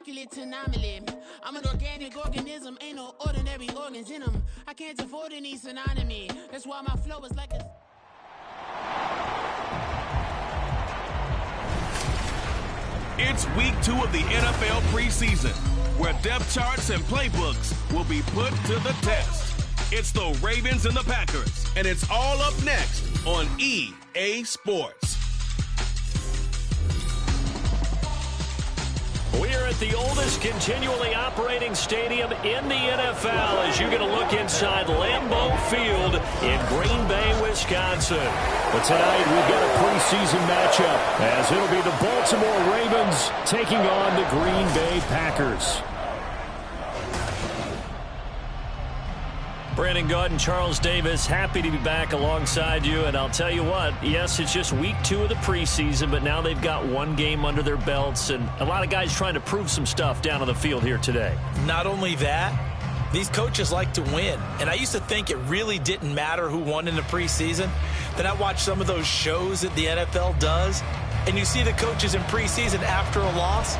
immaculate anomaly. I'm an organic organism, ain't no ordinary organs in them. I can't afford any synonymy. That's why my flow is like a... It's week 2 of the NFL preseason, where depth charts and playbooks will be put to the test. It's the Ravens and the Packers, and it's all up next on EA Sports. We're at the oldest continually operating stadium in the NFL as you get a look inside Lambeau Field in Green Bay, Wisconsin. But tonight we've got a preseason matchup as it'll be the Baltimore Ravens taking on the Green Bay Packers. Brandon Gaud and Charles Davis, happy to be back alongside you. And I'll tell you what, yes, it's just week 2 of the preseason, but now they've got one game under their belts, and a lot of guys trying to prove some stuff down on the field here today. Not only that, these coaches like to win. And I used to think it really didn't matter who won in the preseason. Then I watched some of those shows that the NFL does, and you see the coaches in preseason after a loss.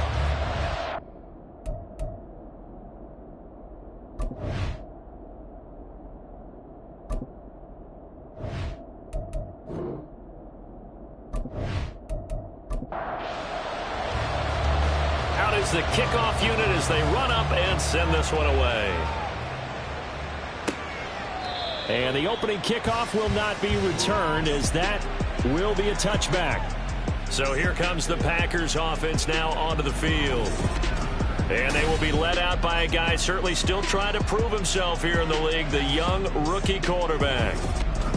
The kickoff unit as they run up and send this one away. And the opening kickoff will not be returned as that will be a touchback. So here comes the Packers offense now onto the field. And they will be led out by a guy certainly still trying to prove himself here in the league, the young rookie quarterback.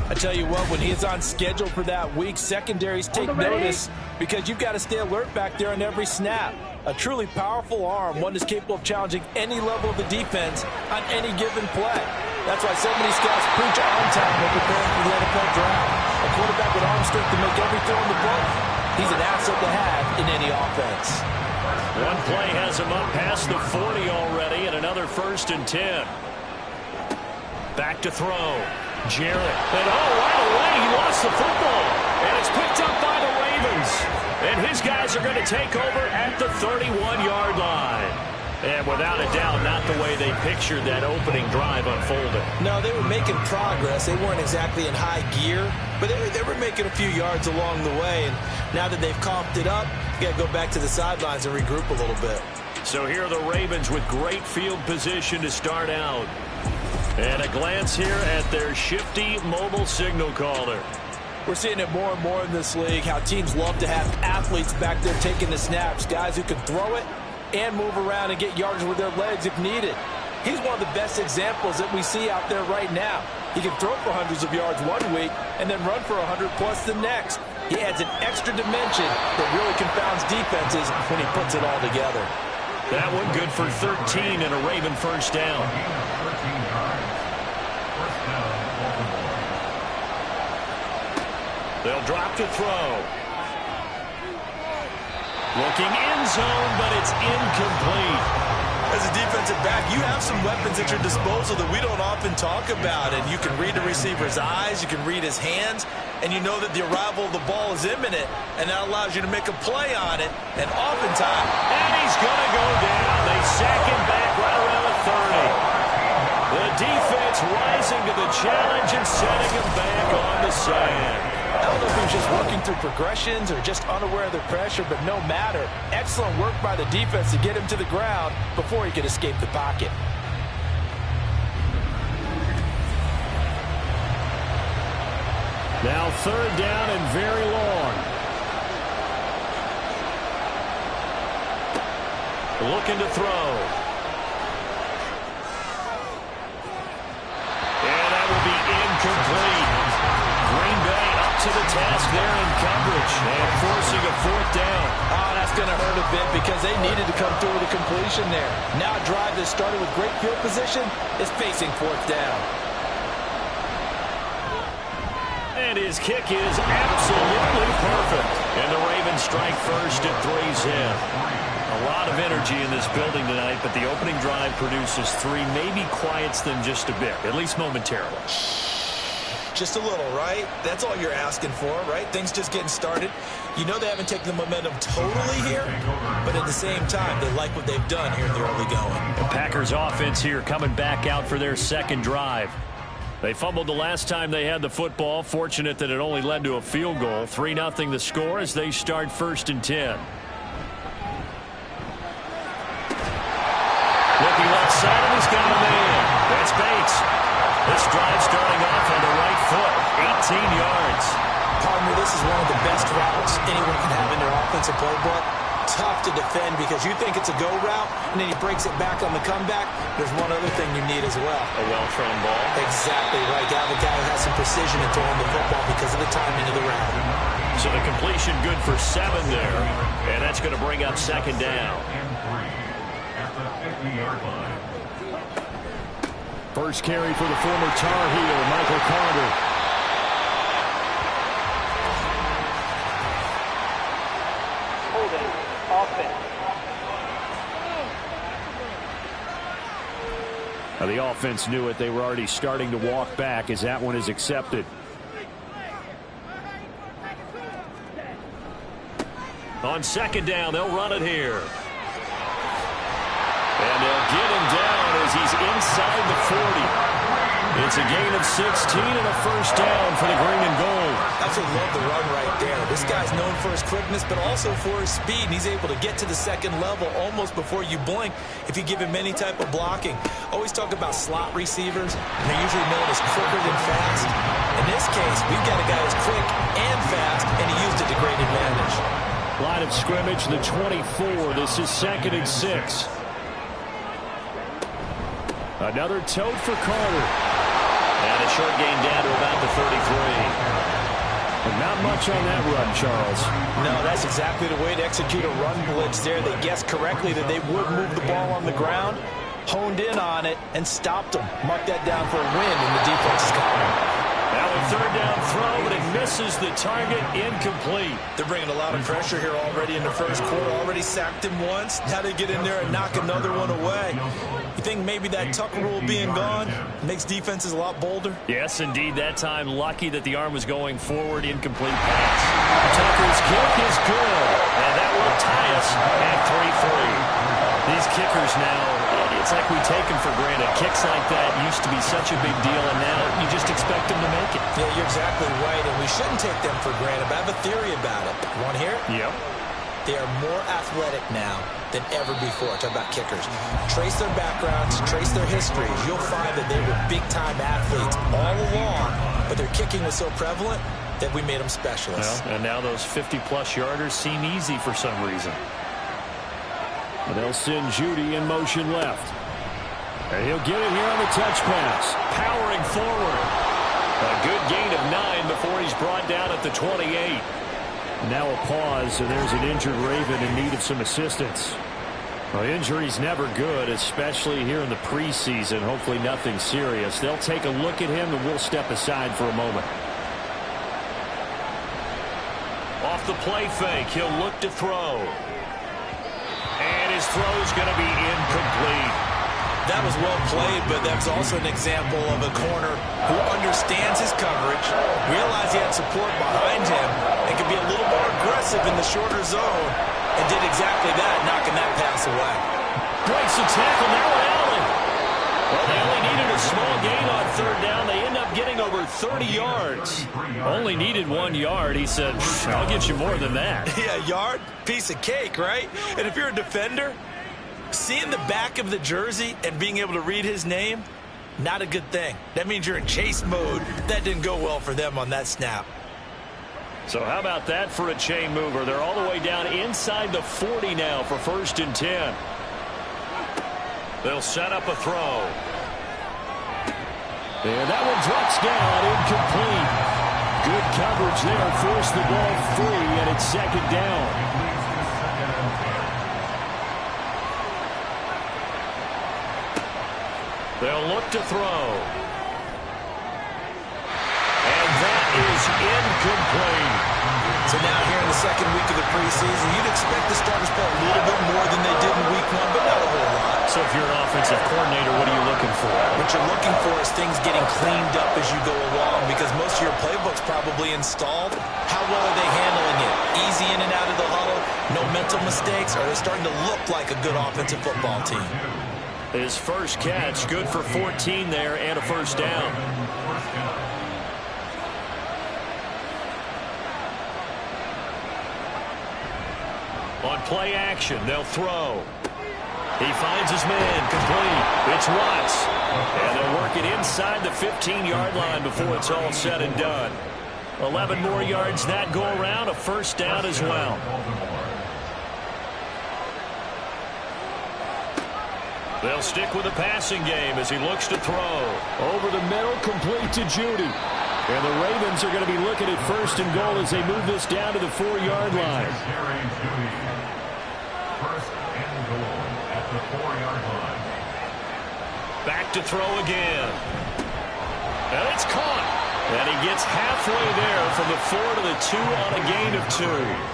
I tell you what, when he's on schedule for that week, secondaries take notice because you've got to stay alert back there on every snap. A truly powerful arm, one that's capable of challenging any level of the defense on any given play. That's why so many scouts preach on time when preparing for the NFL draft. A quarterback with arm strength to make every throw in the book, he's an asset to have in any offense. One play has him up past the 40 already, and another 1st and 10. Back to throw. Jarrett. And right away he lost the football. And it's picked up by the Ravens. And his guys are going to take over at the 31-yard line. And without a doubt, not the way they pictured that opening drive unfolding. No, they were making progress. They weren't exactly in high gear, but they were making a few yards along the way. And now that they've coughed it up, you got to go back to the sidelines and regroup a little bit. So here are the Ravens with great field position to start out. And a glance here at their shifty mobile signal caller. We're seeing it more and more in this league, how teams love to have athletes back there taking the snaps, guys who can throw it and move around and get yards with their legs if needed. He's one of the best examples that we see out there right now. He can throw for hundreds of yards one week and then run for 100+ the next. He adds an extra dimension that really confounds defenses when he puts it all together. That one good for 13 and a Raven first down. They'll drop to throw. Looking end zone, but it's incomplete. As a defensive back, you have some weapons at your disposal that we don't often talk about. And you can read the receiver's eyes, you can read his hands, and you know that the arrival of the ball is imminent, and that allows you to make a play on it. And oftentimes... And he's going to go down. They sack him back right around the 30. The defense rising to the challenge and setting him back on the sand. I don't know if he was just working through progressions or just unaware of the pressure, but no matter. Excellent work by the defense to get him to the ground before he could escape the pocket. Now 3rd down and very long. Looking to throw. And that will be incomplete. Green Bay up to the task there in coverage and forcing a 4th down. Oh, that's going to hurt a bit because they needed to come through with a completion there. Now a drive that started with great field position is facing 4th down. And his kick is absolutely perfect. And the Ravens strike first at 3's in. A lot of energy in this building tonight, but the opening drive produces 3, maybe quiets them just a bit, at least momentarily. Just a little, right? That's all you're asking for, right? Things just getting started. You know they haven't taken the momentum totally here, but at the same time, they like what they've done here in the early going. The Packers offense here coming back out for their second drive. They fumbled the last time they had the football. Fortunate that it only led to a field goal. 3-0 the score as they start 1st and 10. Looking left side, and he's got a man. That's Bates. This drive starting off on the right foot. 18 yards. Partner, this is one of the best routes anyone can have in their offensive playbook. Tough to defend because you think it's a go route, and then he breaks it back on the comeback. There's one other thing you need as well. A well-thrown ball. Exactly right. You have a guy who has some precision in throwing the football because of the timing of the route. So the completion good for 7 there, and that's going to bring up 2nd down. First carry for the former Tar Heel, Michael Carter. Now the offense knew it. They were already starting to walk back as that one is accepted. On 2nd down, they'll run it here. And they'll get him down as he's inside the 40. It's a gain of 16 and a first down for the green and gold. Absolutely love the run right there. This guy's known for his quickness, but also for his speed. And he's able to get to the 2nd level almost before you blink if you give him any type of blocking. Always talk about slot receivers. They're usually known as quicker than fast. In this case, we've got a guy who's quick and fast, and he used it to great advantage. Line of scrimmage, the 24. This is 2nd and 6. Another tote for Carter. And a short gain down to about the 33. And not much on that run, Charles. No, that's exactly the way to execute a run blitz there. They guessed correctly that they would move the ball on the ground, honed in on it, and stopped them. Mark that down for a win in the defense's column. Now a 3rd down throw, but it misses the target, incomplete. They're bringing a lot of pressure here already in the first quarter. Already sacked him once. Now they get in there and knock another one away. You think maybe that tuck rule being gone makes defenses a lot bolder? Yes, indeed. That time, lucky that the arm was going forward. Incomplete pass. Tucker's kick is good. And that will tie us at 3-3. These kickers now, it's like we take them for granted. Kicks like that used to be such a big deal, and now you just expect them to make it. Yeah, you're exactly right, and we shouldn't take them for granted. But I have a theory about it. You want to hear it? Yep. They are more athletic now than ever before. Talk about kickers. Trace their backgrounds, trace their histories. You'll find that they were big-time athletes all along, but their kicking was so prevalent that we made them specialists. Well, and now those 50-plus yarders seem easy for some reason. And they'll send Judy in motion left. And he'll get it here on the touch pass. Powering forward. A good gain of 9 before he's brought down at the 28. Now a pause, and there's an injured Raven in need of some assistance. Well, injury's never good, especially here in the preseason. Hopefully nothing serious. They'll take a look at him, and we'll step aside for a moment. Off the play fake, he'll look to throw. And his throw's going to be incomplete. That was well played, but that's also an example of a corner who understands his coverage, realized he had support behind him, and could be a little more aggressive in the shorter zone, and did exactly that, knocking that pass away. Breaks the tackle, now Allen. Well, they only needed a small gain on 3rd down. They end up getting over 30 yards. Only needed 1 yard. He said, I'll get you more than that. Yeah, yard, piece of cake, right? And if you're a defender, seeing the back of the jersey and being able to read his name, not a good thing. That means you're in chase mode. That didn't go well for them on that snap. So how about that for a chain mover? They're all the way down inside the 40 now for 1st and 10. They'll set up a throw. And that one drops down, incomplete. Good coverage there, forced the ball free, and it's 2nd down. They'll look to throw. And that is incomplete. So now here in the 2nd week of the preseason, you'd expect the starters to play a little bit more than they did in week 1, but not a whole lot. So if you're an offensive coordinator, what do you look looking for? What you're looking for is things getting cleaned up as you go along, because most of your playbook's probably installed. How well are they handling it? Easy in and out of the huddle, no mental mistakes, or are they starting to look like a good offensive football team? His first catch, good for 14 there and a first down. On play action, they'll throw. He finds his man, complete. It's Watts. And they'll work it inside the 15-yard line before it's all said and done. 11 more yards that go around, a first down as well. They'll stick with the passing game as he looks to throw. Over the middle, complete to Judy. And the Ravens are going to be looking at first and goal as they move this down to the 4-yard line. First and goal at the 4-yard line. Back to throw again. And it's caught. And he gets halfway there from the 4 to the 2 on a gain of 2.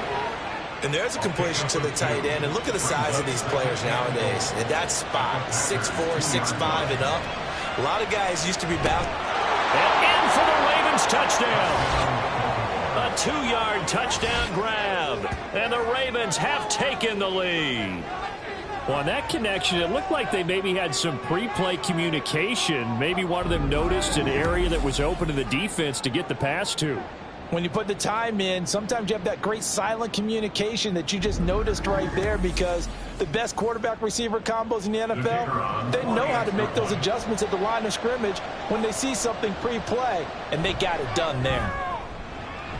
And there's a completion to the tight end. And look at the size of these players nowadays. At that spot, 6'4", 6'5", and up. A lot of guys used to be bound. And in for the Ravens touchdown. A 2-yard touchdown grab. And the Ravens have taken the lead. Well, on that connection, it looked like they maybe had some pre-play communication. Maybe one of them noticed an area that was open to the defense to get the pass to. When you put the time in, sometimes you have that great silent communication that you just noticed right there, because the best quarterback-receiver combos in the NFL, they know how to make those adjustments at the line of scrimmage when they see something pre-play, and they got it done there.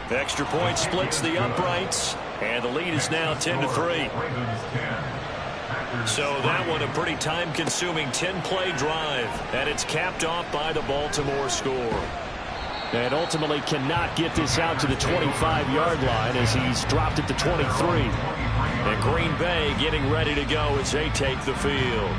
The extra point splits the uprights, and the lead is now 10-3. So that one a pretty time-consuming 10-play drive, and it's capped off by the Baltimore score. And ultimately cannot get this out to the 25-yard line as he's dropped it to 23. And Green Bay getting ready to go as they take the field.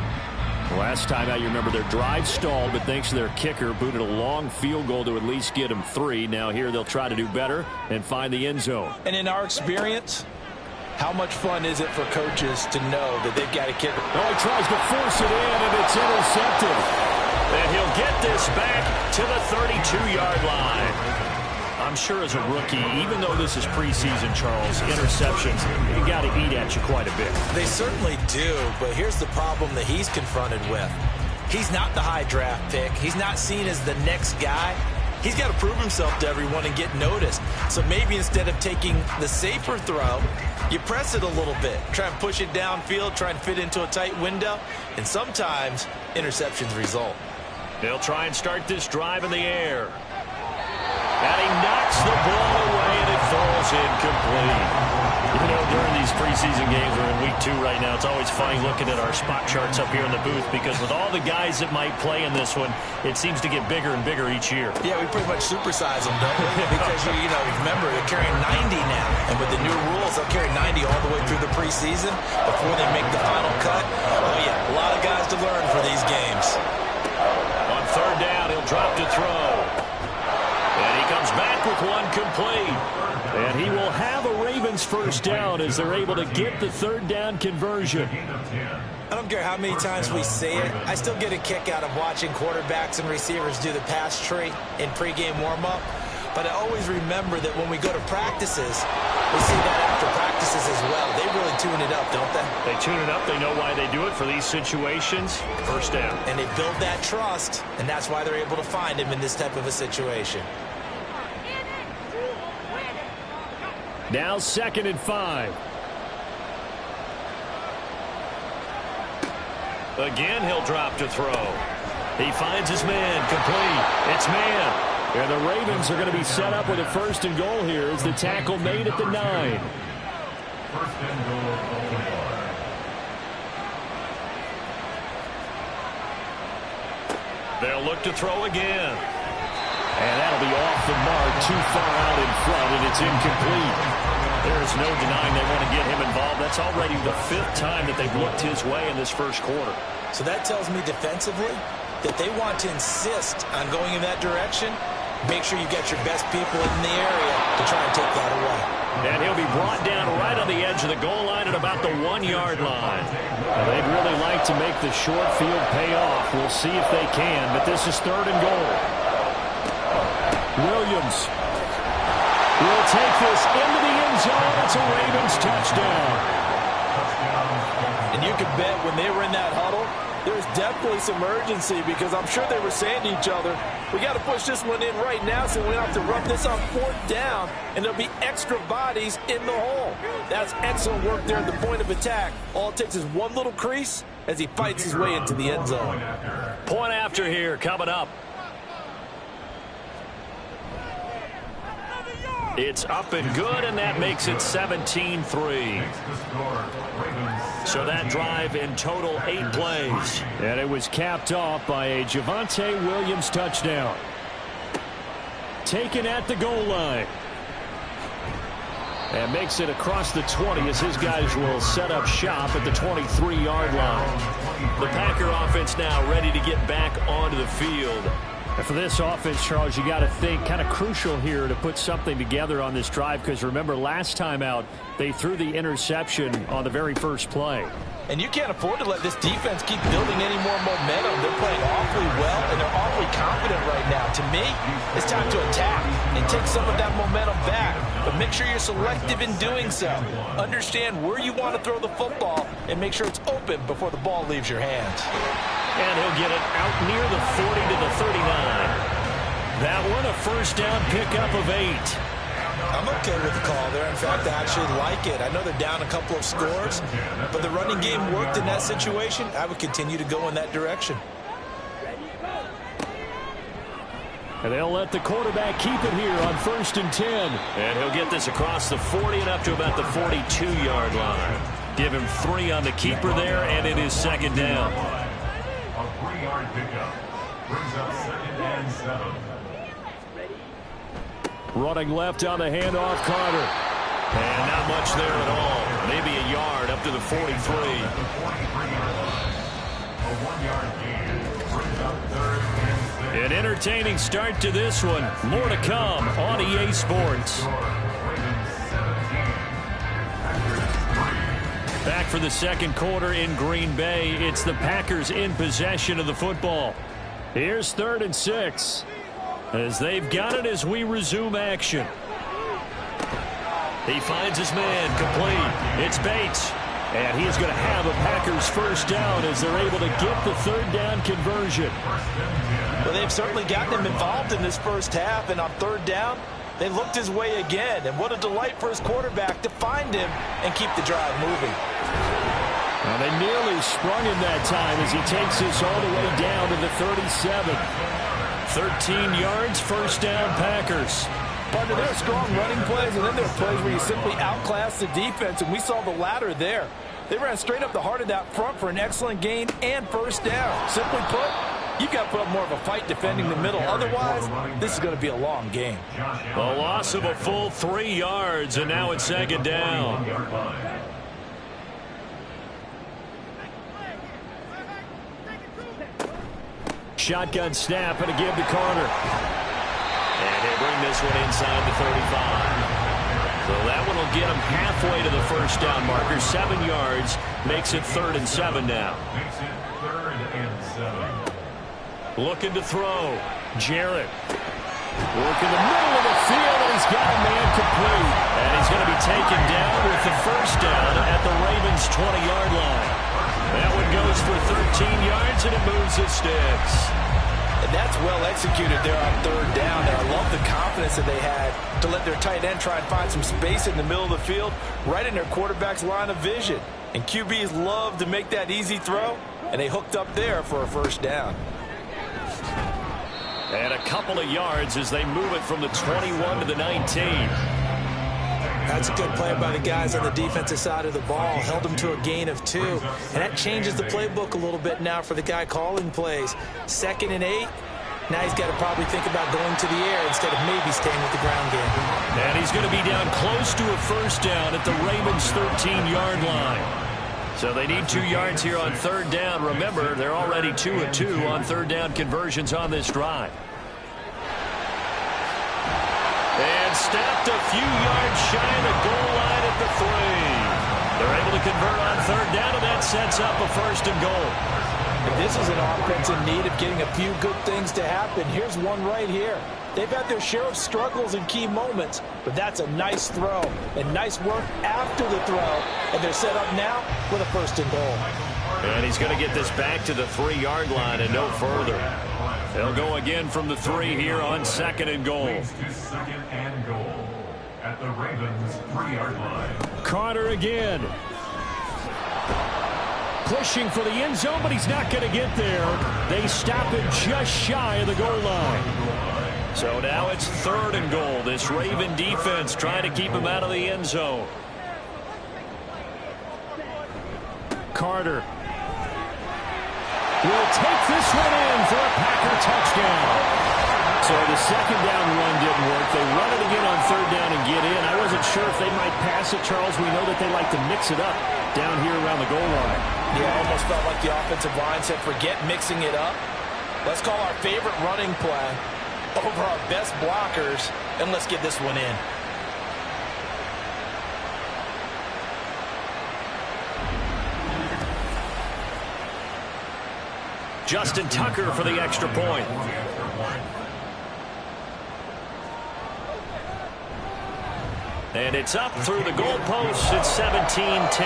Last time out, you remember their drive stalled, but thanks to their kicker, booted a long field goal to at least get them 3. Now here they'll try to do better and find the end zone. And in our experience, how much fun is it for coaches to know that they've got a kicker? Oh, he tries to force it in, and it's intercepted. And he'll get this back to the 32-yard line. I'm sure as a rookie, even though this is preseason, Charles, interceptions, you got to eat at you quite a bit. They certainly do, but here's the problem that he's confronted with. He's not the high draft pick. He's not seen as the next guy. He's got to prove himself to everyone and get noticed. So maybe instead of taking the safer throw, you press it a little bit. Try and push it downfield, try and fit into a tight window. And sometimes interceptions result. They'll try and start this drive in the air. And he knocks the ball away, and it falls incomplete. You know, during these preseason games, we're in week 2 right now, it's always funny looking at our spot charts up here in the booth, because with all the guys that might play in this one, it seems to get bigger and bigger each year. Yeah, we pretty much supersize them, don't we? Because, remember, they're carrying 90 now. And with the new rules, they'll carry 90 all the way through the preseason before they make the final cut. Oh, yeah, a lot of guys to learn for these games. On third down, he'll drop to throw. And he comes back with one complete. And he will have a Ravens first down as they're able to get the third down conversion. I don't care how many times we say it, I still get a kick out of watching quarterbacks and receivers do the pass tree in pregame warm-up. But I always remember that when we go to practices, we see that after practices as well. They really tune it up, don't they? They tune it up. They know why they do it for these situations. First down. And they build that trust, and that's why they're able to find him in this type of a situation. Now 2nd and 5. Again, he'll drop to throw. He finds his man, complete. It's man. And the Ravens are going to be set up with a first and goal here as the tackle made at the 9. First and goal. They'll look to throw again. And that'll be off the mark, too far out in front, and it's incomplete. There's no denying they want to get him involved. That's already the 5th time that they've looked his way in this first quarter. So that tells me defensively that they want to insist on going in that direction. Make sure you get your best people in the area to try and take that away. And he'll be brought down right on the edge of the goal line at about the 1-yard line. Well, they'd really like to make the short field pay off. We'll see if they can, but this is 3rd and goal. Williams will take this into the end zone. It's a Ravens touchdown. And you can bet when they were in that huddle, there was definitely some urgency because I'm sure they were saying to each other, we got to push this one in right now so we don't have to run this on 4th down, and there'll be extra bodies in the hole. That's excellent work there at the point of attack. All it takes is one little crease as he fights his way into the end zone. Point after here coming up. It's up and good, and that makes it 17-3. So that drive in total 8 plays. And it was capped off by a Javonte Williams touchdown. Taken at the goal line. And makes it across the 20 as his guys will set up shop at the 23-yard line. The Packer offense now ready to get back onto the field. And for this offense, Charles, you got to think kind of crucial here to put something together on this drive because remember last time out they threw the interception on the very first play. And you can't afford to let this defense keep building any more momentum. They're playing awfully well, and they're awfully confident right now. To me, it's time to attack and take some of that momentum back. But make sure you're selective in doing so. Understand where you want to throw the football and make sure it's open before the ball leaves your hands. And he'll get it out near the 40 to the 39. That one a first down pickup of 8. I'm okay with the call there. In fact, I actually like it. I know they're down a couple of scores, but the running game worked in that situation. I would continue to go in that direction. And they'll let the quarterback keep it here on 1st and 10. And he'll get this across the 40 and up to about the 42-yard line. Give him 3 on the keeper there, and it is 2nd down. A 3-yard pickup brings up 2nd and 7. Running left on the handoff, Carter. And not much there at all. Maybe a yard up to the 43. A 1-yard gain brings up 3rd and 6. An entertaining start to this one. More to come on EA Sports. Back for the 2nd quarter in Green Bay. It's the Packers in possession of the football. Here's 3rd and 6. As they've got it as we resume action. He finds his man complete. It's Bates. And he's going to have a Packers first down as they're able to get the 3rd down conversion. Well, they've certainly gotten him involved in this first half, and on 3rd down, they looked his way again. And what a delight for his quarterback to find him and keep the drive moving. Well, they nearly sprung him that time as he takes this all the way down to the 37. 13 yards, first down, Packers. Partner, there are strong running plays, and then there are plays where you simply outclass the defense, and we saw the latter there. They ran straight up the heart of that front for an excellent gain and first down. Simply put, you've got to put up more of a fight defending the middle. Otherwise, this is going to be a long game. A loss of a full 3 yards, and now it's 2nd down. Shotgun snap and a give to Carter. And they bring this one inside the 35. So that one will get them halfway to the first down marker. 7 yards makes it 3rd and 7 now. Makes it 3rd and 7. Looking to throw. Jarrett. Work in the middle of the field, and he's got a man complete. And he's going to be taken down with the first down at the Ravens' 20-yard line. That one goes for 13 yards, and it moves the sticks. And that's well executed there on 3rd down. And I love the confidence that they had to let their tight end try and find some space in the middle of the field, right in their quarterback's line of vision. And QBs love to make that easy throw, and they hooked up there for a first down. And a couple of yards as they move it from the 21 to the 19. That's a good play by the guys on the defensive side of the ball. Held them to a gain of 2. And that changes the playbook a little bit now for the guy calling plays. 2nd and 8. Now he's got to probably think about going to the air instead of maybe staying with the ground game. And he's going to be down close to a first down at the Ravens' 13-yard line. So they need 2 yards here on 3rd down. Remember, they're already 2 of 2 on 3rd down conversions on this drive. And snapped a few yards shy of the goal line at the 3. They're able to convert on third down, and that sets up a 1st and goal. If this is an offense in need of getting a few good things to happen, here's one right here. They've had their share of struggles in key moments, but that's a nice throw and nice work after the throw, and they're set up now with a 1st and goal. And he's going to get this back to the 3-yard line and no further. They'll go again from the 3 here on 2nd and goal. To 2nd and goal at the Ravens 3-yard line. Carter again. Pushing for the end zone, but he's not going to get there. They stop him just shy of the goal line. So now it's 3rd and goal. This Raven defense trying to keep him out of the end zone. Carter will take this one in for a Packer touchdown. So the 2nd down run didn't work. They run it again on 3rd down and get in. I wasn't sure if they might pass it, Charles. We know that they like to mix it up down here around the goal line. Yeah, almost felt like the offensive line said, forget mixing it up. Let's call our favorite running play over our best blockers, and let's get this one in. Justin Tucker for the extra point. And it's up through the goalposts. It's 17-10.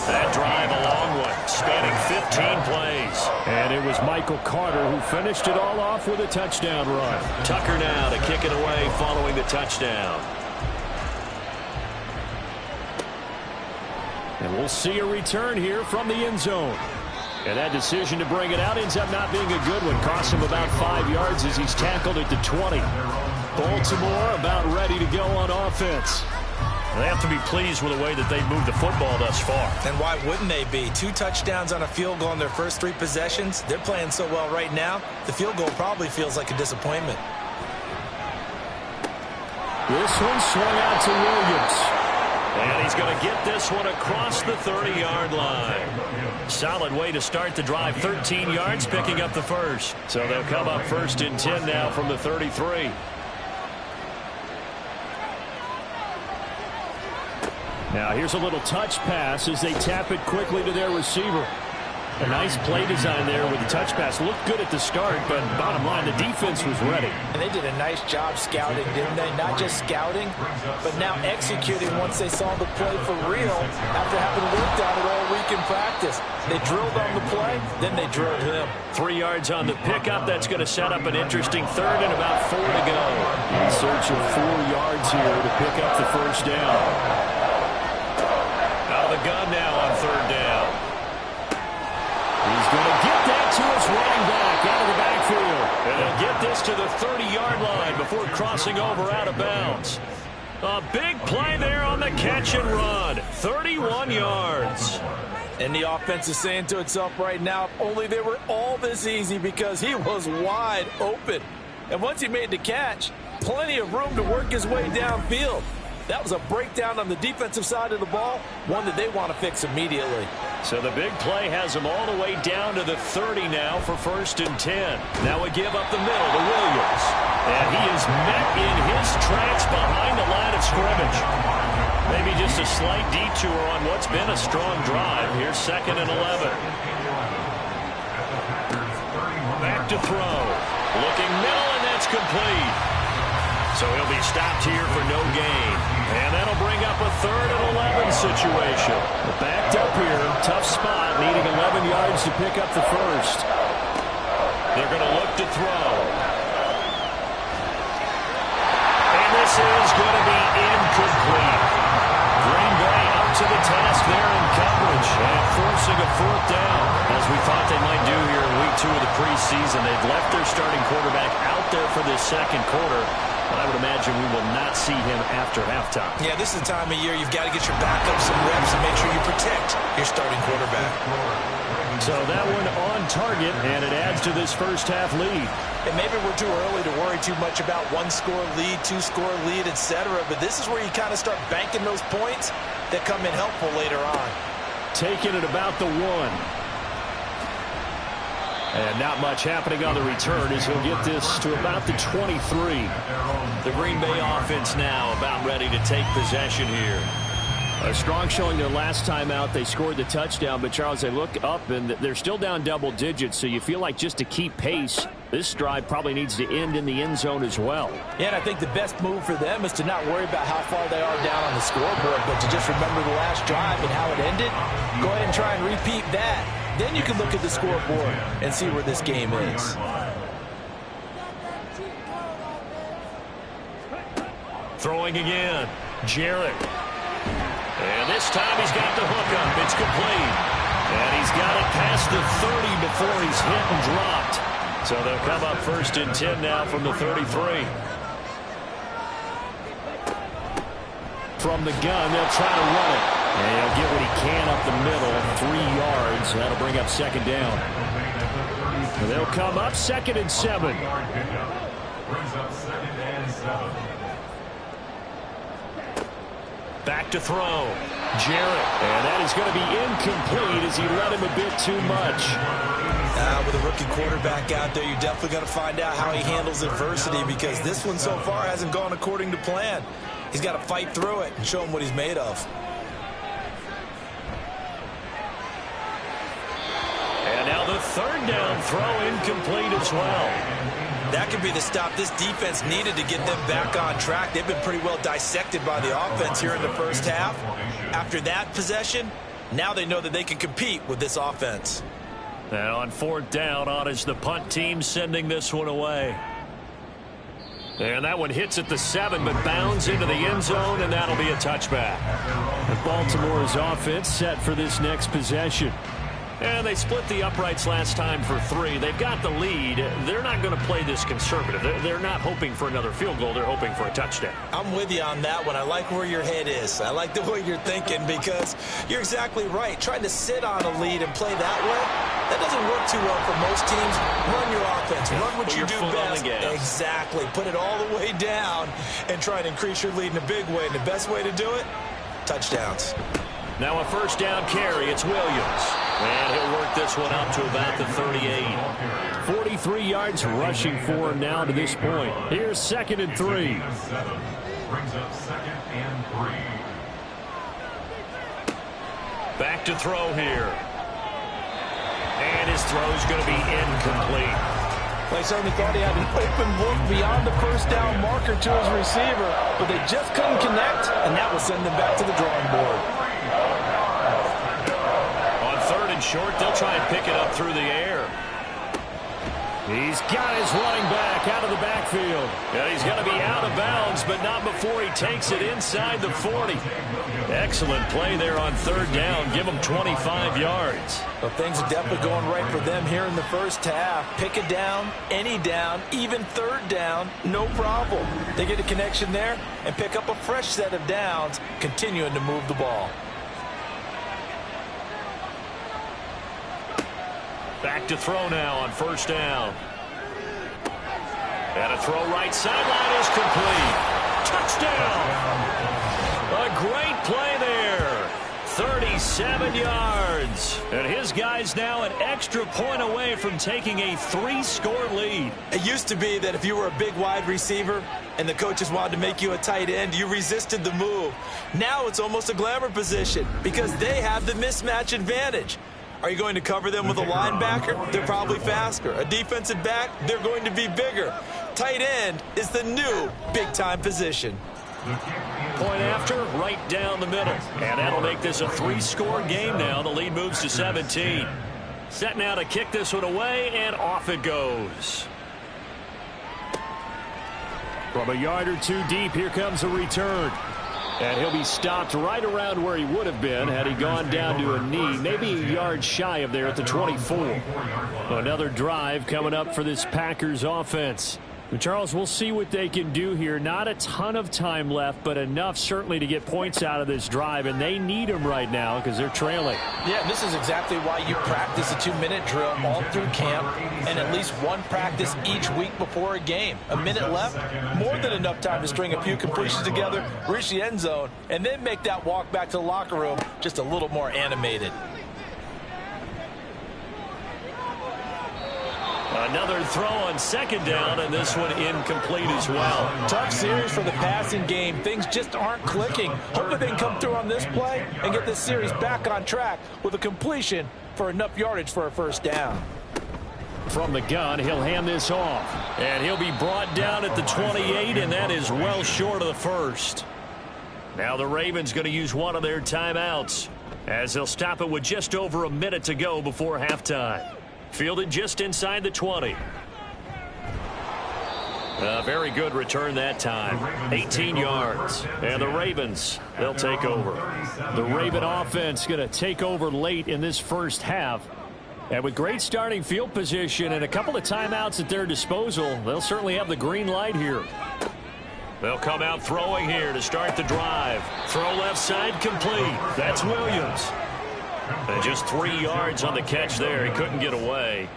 That drive a long one, spanning 15 plays. And it was Michael Carter who finished it all off with a touchdown run. Tucker now to kick it away following the touchdown. And we'll see a return here from the end zone. And that decision to bring it out ends up not being a good one. Costs him about 5 yards as he's tackled at the 20. Baltimore about ready to go on offense. They have to be pleased with the way that they moved the football thus far. And why wouldn't they be? 2 touchdowns on a field goal in their first 3 possessions. They're playing so well right now, the field goal probably feels like a disappointment. This one swung out to Williams. And he's going to get this one across the 30-yard line. Solid way to start the drive. 13 yards, picking up the 1st. So they'll come up 1st and 10 now from the 33. Now here's a little touch pass as they tap it quickly to their receiver. A nice play design there with the touch pass. Looked good at the start, but bottom line, the defense was ready. And they did a nice job scouting, didn't they? Not just scouting, but now executing once they saw the play for real after having worked on it all week in practice. They drilled on the play, then they drilled him. 3 yards on the pickup. That's going to set up an interesting 3rd and about 4 to go. In search of 4 yards here to pick up the 1st down. Out of the gun now on 3rd down. He's going to get that to his running back out of the backfield. And he'll get this to the 30-yard line before crossing over out of bounds. A big play there on the catch and run. 31 yards. And the offense is saying to itself right now, if only they were all this easy, because he was wide open. And once he made the catch, plenty of room to work his way downfield. That was a breakdown on the defensive side of the ball, one that they want to fix immediately. So the big play has him all the way down to the 30 now for 1st and 10. Now a give up the middle to Williams. And he is met in his tracks behind the line of scrimmage. Maybe just a slight detour on what's been a strong drive. Here's 2nd and 11. Back to throw. Looking middle, and that's complete. So he'll be stopped here for no gain. And that'll bring up a 3rd and 11 situation. Backed up here, tough spot, needing 11 yards to pick up the 1st. They're going to look to throw. And this is going to be incomplete. Green Bay up to the task there in coverage and forcing a 4th down. As we thought they might do here in week 2 of the preseason, they've left their starting quarterback out there for this 2nd quarter. I would imagine we will not see him after halftime. Yeah, this is the time of year you've got to get your backup some reps and make sure you protect your starting quarterback. So that one on target, and it adds to this first half lead. And maybe we're too early to worry too much about 1-score lead, 2-score lead, etc. But this is where you kind of start banking those points that come in helpful later on. Taking it about the 1. And not much happening on the return as he'll get this to about the 23. The Green Bay offense now about ready to take possession here. A strong showing their last time out. They scored the touchdown, but Charles, they look up and they're still down double digits, so you feel like just to keep pace, this drive probably needs to end in the end zone as well. Yeah, and I think the best move for them is to not worry about how far they are down on the scoreboard, but to just remember the last drive and how it ended. Go ahead and try and repeat that. Then you can look at the scoreboard and see where this game is. Throwing again, Jarrett. And this time he's got the hook up. It's complete. And he's got it past the 30 before he's hit and dropped. So they'll come up 1st and 10 now from the 33. From the gun, they'll try to run it. And he'll get what he can up the middle, 3 yards. That'll bring up 2nd down. And they'll come up 2nd and 7. Brings up 2nd and 7. Back to throw. Jarrett. And that is going to be incomplete as he let him a bit too much. With a rookie quarterback out there, you're definitely going to find out how he handles adversity, because this one so far hasn't gone according to plan. He's got to fight through it and show him what he's made of. And now the 3rd down throw incomplete as well. That could be the stop this defense needed to get them back on track. They've been pretty well dissected by the offense here in the first half. After that possession, now they know that they can compete with this offense. And on 4th down, on is the punt team sending this one away. And that one hits at the 7, but bounds into the end zone, and that'll be a touchback. And Baltimore's offense set for this next possession. And they split the uprights last time for 3. They've got the lead. They're not going to play this conservative. They're not hoping for another field goal. They're hoping for a touchdown. I'm with you on that one. I like where your head is. I like the way you're thinking, because you're exactly right. Trying to sit on a lead and play that way, that doesn't work too well for most teams. Run your offense. Run what you do best. Exactly. Put it all the way down and try and increase your lead in a big way. And the best way to do it, touchdowns. Now a 1st down carry. It's Williams. And he'll work this one up to about the 38. 43 yards rushing for him now to this point. Here's 2nd and 3. Brings up 2nd and 3. Back to throw here. And his throw's going to be incomplete. They certainly thought he had an open look beyond the 1st down marker to his receiver, but they just couldn't connect, and that will send them back to the drawing board. On 3rd and short, they'll try and pick it up through the air. He's got his running back out of the backfield. And he's going to be out of bounds, but not before he takes it inside the 40. Excellent play there on 3rd down. Give him 25 yards. Well, things are definitely going right for them here in the first half. Pick a down, any down, even 3rd down, no problem. They get a connection there and pick up a fresh set of downs, continuing to move the ball. Back to throw now on 1st down. And a throw right sideline is complete. Touchdown! A great play there. 37 yards. And his guy's now an extra point away from taking a 3-score lead. It used to be that if you were a big wide receiver and the coaches wanted to make you a tight end, you resisted the move. Now it's almost a glamour position because they have the mismatch advantage. Are you going to cover them with a linebacker? They're probably faster. A defensive back? They're going to be bigger. Tight end is the new big-time position. Point after, right down the middle. And that'll make this a 3-score game now. The lead moves to 17. Set now to kick this one away, and off it goes. From a yard or 2 deep, here comes a return. And he'll be stopped right around where he would have been had he gone down to a knee, maybe a yard shy of there at the 24. Another drive coming up for this Packers offense. Charles, we'll see what they can do here. Not a ton of time left, but enough certainly to get points out of this drive, and they need them right now because they're trailing. Yeah, this is exactly why you practice a 2-minute drill all through camp and at least one practice each week before a game. A minute left, more than enough time to string a few completions together, reach the end zone, and then make that walk back to the locker room just a little more animated. Another throw on second down, and this one incomplete as well. Tough series for the passing game. Things just aren't clicking. Hopefully they can come through on this play and get this series back on track with a completion for enough yardage for a first down. From the gun, he'll hand this off. And he'll be brought down at the 28, and that is well short of the first. Now the Ravens going to use one of their timeouts, as they'll stop it with just over a minute to go before halftime. Fielded just inside the 20. A very good return that time. 18 yards. And the Ravens, they'll take over. The Raven offense going to take over late in this first half. And with great starting field position and a couple of timeouts at their disposal, they'll certainly have the green light here. They'll come out throwing here to start the drive. Throw left side complete. That's Williams. And just 3 yards on the catch there. He couldn't get away.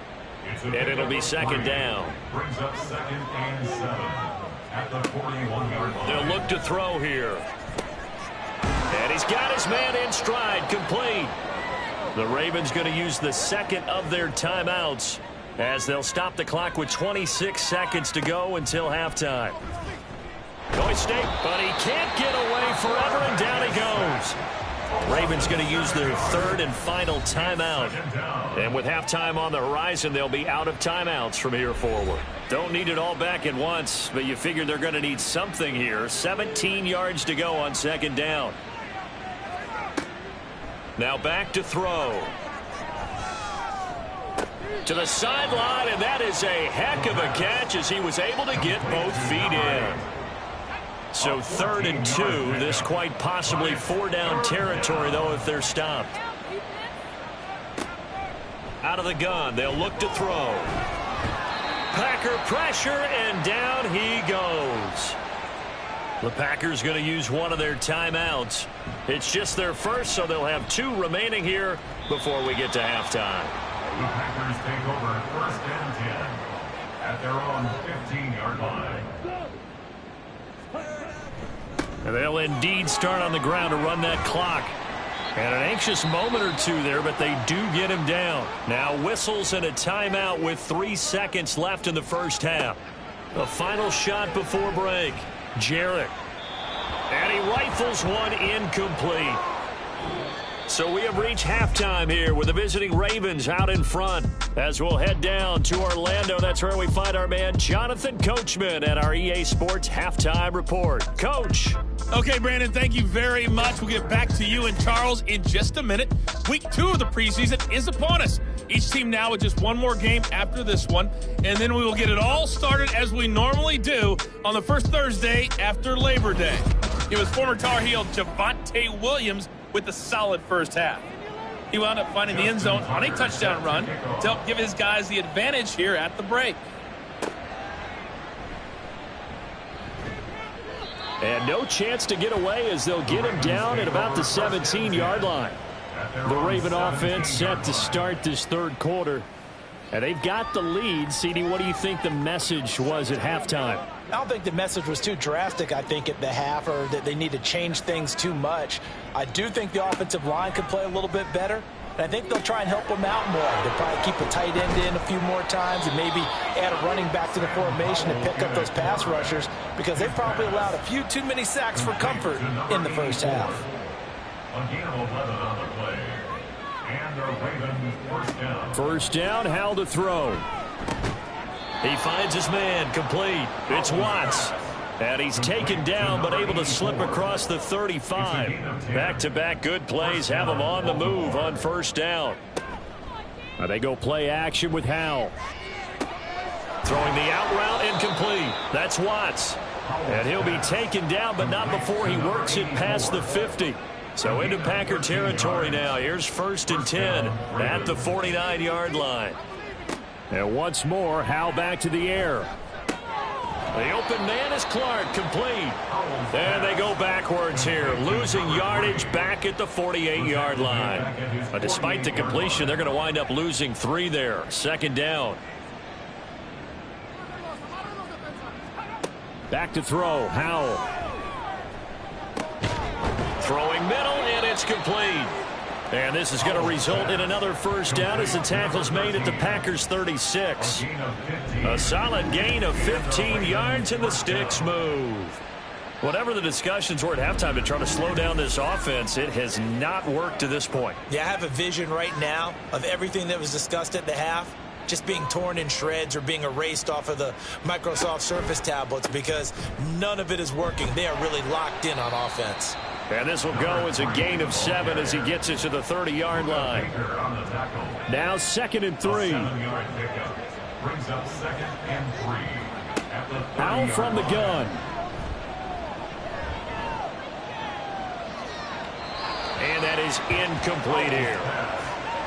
And it'll be second down. Brings up 2nd and 7 at the 41-yard line. They'll look to throw here. And he's got his man in stride, complete. The Ravens going to use the second of their timeouts as they'll stop the clock with 26 seconds to go until halftime. Going state, but he can't get away forever, and down he goes. Ravens going to use their third and final timeout. And with halftime on the horizon, they'll be out of timeouts from here forward. Don't need it all back at once, but you figure they're going to need something here. 17 yards to go on second down. Now back to throw. To the sideline, and that is a heck of a catch as he was able to get both feet in. So 3rd and 2, this quite possibly 4-down territory, though, if they're stopped. Out of the gun, they'll look to throw. Packer pressure, and down he goes. The Packers going to use one of their timeouts. It's just their first, so they'll have 2 remaining here before we get to halftime. The Packers take over 1st and 10 at their own 15-yard line. And they'll indeed start on the ground to run that clock. And an anxious moment or two there, but they do get him down. Now whistles and a timeout with 3 seconds left in the first half. A final shot before break. Jarrett. And he rifles one incomplete. So we have reached halftime here with the visiting Ravens out in front. As we'll head down to Orlando, that's where we find our man Jonathan Coachman at our EA Sports Halftime Report. Coach. Okay, Brandon, thank you very much. We'll get back to you and Charles in just a minute. Week 2 of the preseason is upon us. Each team now with just one more game after this one, and then we will get it all started as we normally do on the first Thursday after Labor Day. It was former Tar Heel Javonte Williams with the solid first half. He wound up finding the end zone on a touchdown run to help give his guys the advantage here at the break. And no chance to get away as they'll get him down at about the 17-yard line. The Raven offense set to start this third quarter. And they've got the lead. CD, what do you think the message was at halftime? I don't think the message was too drastic, I think, at the half, or that they need to change things too much. I do think the offensive line could play a little bit better, and I think they'll try and help them out more. They'll probably keep a tight end in a few more times and maybe add a running back to the formation and pick up those pass rushers, because they probably allowed a few too many sacks for comfort in the first half. Again, 11 on the play. And the Ravens first down. First down, Hal to throw. He finds his man, complete. It's Watts. And he's taken down but able to slip across the 35. Back-to-back good plays have him on the move on first down. Now they go play action with Hal. Throwing the out route, incomplete. That's Watts. And he'll be taken down, but not before he works it past the 50. So into Packer territory now. Here's 1st and 10 at the 49-yard line. And once more, Hal back to the air. The open man is Clark, complete. And they go backwards here, losing yardage back at the 48-yard line. But despite the completion, they're going to wind up losing 3 there. Second down. Back to throw, Howell. Throwing middle, and it's complete. And this is going to result in another first down as the tackle's made at the Packers' 36. A solid gain of 15 yards, and the sticks move. Whatever the discussions were at halftime to try to slow down this offense, it has not worked to this point. Yeah, I have a vision right now of everything that was discussed at the half just being torn in shreds or being erased off of the Microsoft Surface tablets because none of it is working. They are really locked in on offense. And this will go as a gain of 7 as he gets it to the 30-yard line. Now 2nd and 3. Brings up 2nd and 3. Out from the gun. And that is incomplete here.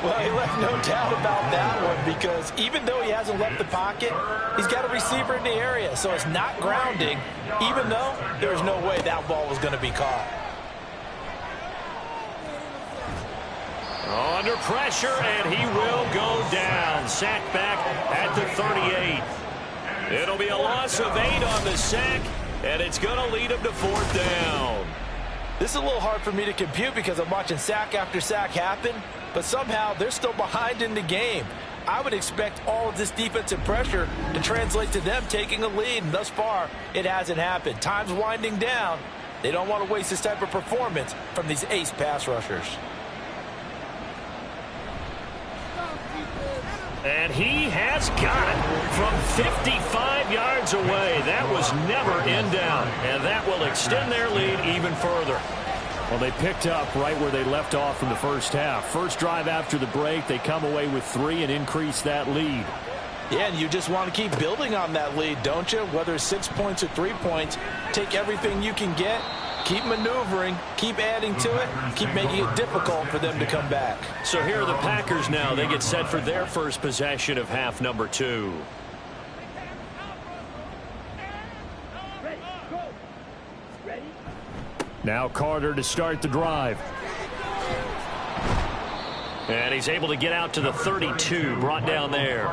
Well, he left no doubt about that one because even though he hasn't left the pocket, he's got a receiver in the area. So it's not grounding, even though there's no way that ball was going to be caught. Under pressure, and he will go down. Sacked back at the 38. It'll be a loss of 8 on the sack, and it's going to lead him to 4th down. This is a little hard for me to compute because I'm watching sack after sack happen, but somehow they're still behind in the game. I would expect all of this defensive pressure to translate to them taking a lead, and thus far, it hasn't happened. Time's winding down. They don't want to waste this type of performance from these ace pass rushers. And he has got it from 55 yards away. That was never in down, and that will extend their lead even further. Well, they picked up right where they left off in the first half. First drive after the break, they come away with 3 and increase that lead. Yeah, and you just want to keep building on that lead, don't you? Whether it's 6 points or 3 points, take everything you can get, keep maneuvering, keep adding to it, keep making it difficult for them to come back. So here are the Packers now. They get set for their first possession of half number 2. Now Carter to start the drive. And he's able to get out to the 32, brought down there.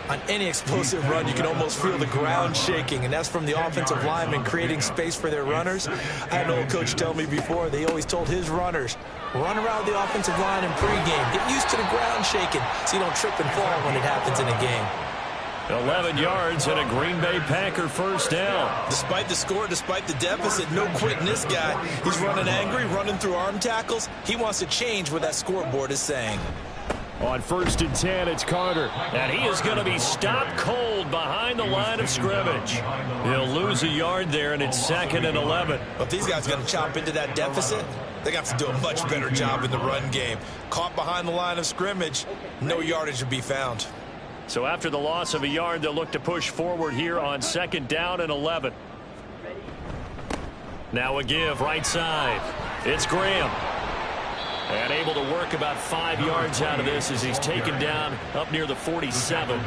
On any explosive run, you can almost feel the ground shaking, and that's from the offensive linemen creating space for their runners. I had an old coach tell me before, they always told his runners, run around the offensive line in pregame. Get used to the ground shaking so you don't trip and fall when it happens in a game. 11 yards and a Green Bay Packer first down. Despite the score, despite the deficit, no quitting this guy. He's running angry, running through arm tackles. He wants to change what that scoreboard is saying. On 1st and 10, it's Carter. And he is going to be stopped cold behind the line of scrimmage. He'll lose a yard there, and it's 2nd and 11. But if these guys are going to chop into that deficit, they're going to have to do a much better job in the run game. Caught behind the line of scrimmage, no yardage to be found. So after the loss of a yard, they'll look to push forward here on 2nd down and 11. Now a give right side. It's Graham. And able to work about 5 yards out of this as he's taken down up near the 47.